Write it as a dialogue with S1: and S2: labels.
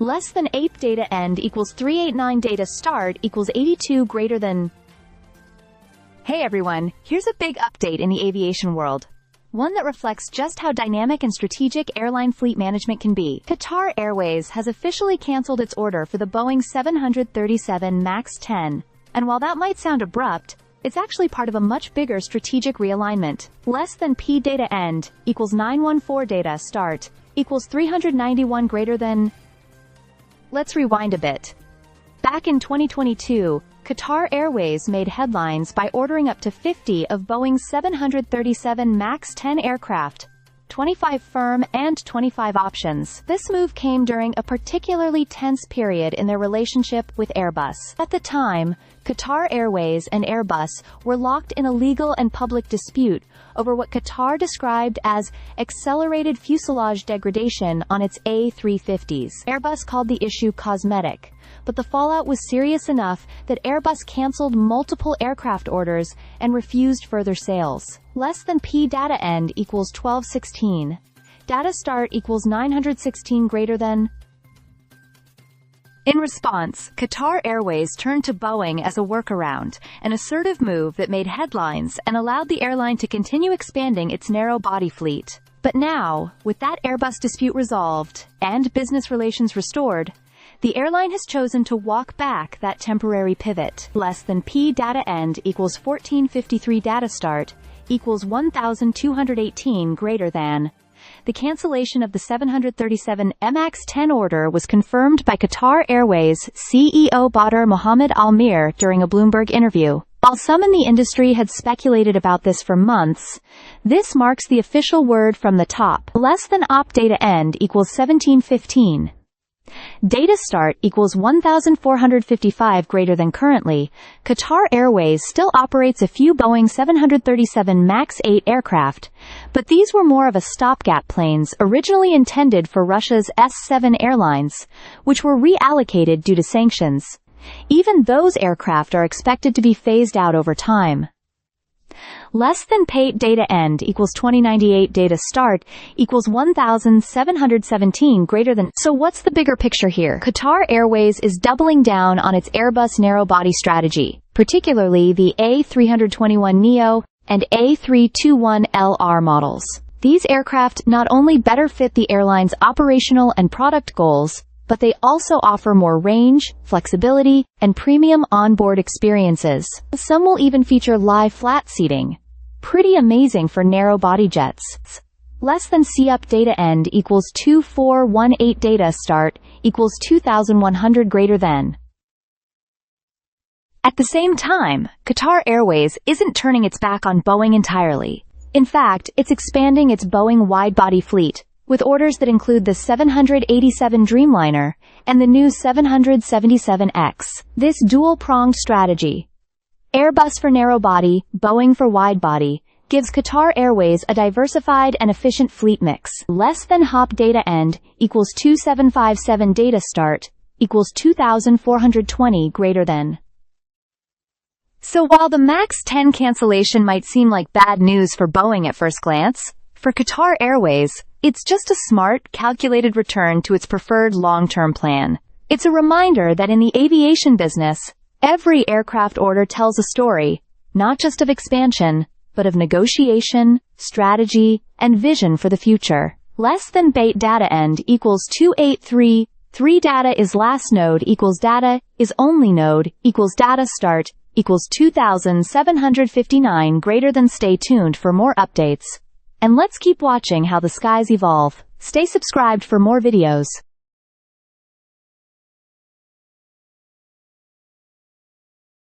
S1: Less than 8 data end equals 389 data start equals 82 greater than. Hey everyone, here's a big update in the aviation world. One that reflects just how dynamic and strategic airline fleet management can be. Qatar Airways has officially canceled its order for the Boeing 737 MAX 10. And while that might sound abrupt, it's actually part of a much bigger strategic realignment. Less than P data end equals 914 data start equals 391 greater than. Let's rewind a bit. Back in 2022, Qatar Airways made headlines by ordering up to 50 of Boeing's 737 MAX 10 aircraft, 25 firm and 25 options. This move came during a particularly tense period in their relationship with Airbus. At the time, Qatar Airways and Airbus were locked in a legal and public dispute over what Qatar described as accelerated fuselage degradation on its A350s. Airbus called the issue cosmetic, but the fallout was serious enough that Airbus canceled multiple aircraft orders and refused further sales. Less than P data end equals 1216. Data start equals 916 greater than. In response, Qatar Airways turned to Boeing as a workaround, an assertive move that made headlines and allowed the airline to continue expanding its narrow-body fleet. But now, with that Airbus dispute resolved and business relations restored, the airline has chosen to walk back that temporary pivot. Less than P data end equals 1453 data start equals 1218 greater than. The cancellation of the 737 MAX 10 order was confirmed by Qatar Airways CEO Badr Mohammed Al Mir during a Bloomberg interview. While some in the industry had speculated about this for months, this marks the official word from the top. Less than op data end equals 1715. Data start equals 1455 greater than. Currently, Qatar Airways still operates a few Boeing 737 MAX 8 aircraft, but these were more of a stopgap planes originally intended for Russia's S-7 airlines, which were reallocated due to sanctions. Even those aircraft are expected to be phased out over time. Less than P data end equals 2098 data start equals 1717 greater than. So what's the bigger picture here? Qatar Airways is doubling down on its Airbus narrow-body strategy, particularly the A321neo and A321LR models. These aircraft not only better fit the airline's operational and product goals, but they also offer more range, flexibility, and premium onboard experiences. Some will even feature live flat seating. Pretty amazing for narrow-body jets. Less than C up data end equals 2418 data start equals 2100 greater than. At the same time, Qatar Airways isn't turning its back on Boeing entirely. In fact, it's expanding its Boeing wide-body fleet, with orders that include the 787 Dreamliner and the new 777X. This dual-pronged strategy, Airbus for narrow-body, Boeing for wide-body, gives Qatar Airways a diversified and efficient fleet mix. Less than hop data end equals 2757 data start equals 2420 greater than. So while the MAX 10 cancellation might seem like bad news for Boeing at first glance, for Qatar Airways, it's just a smart, calculated return to its preferred long-term plan. It's a reminder that in the aviation business, every aircraft order tells a story, not just of expansion, but of negotiation, strategy, and vision for the future. Less than bait data end equals 283, 3 data is last node equals data is only node equals data start equals 2759 greater than. Stay tuned for more updates. And let's keep watching how the skies evolve. Stay subscribed for more videos.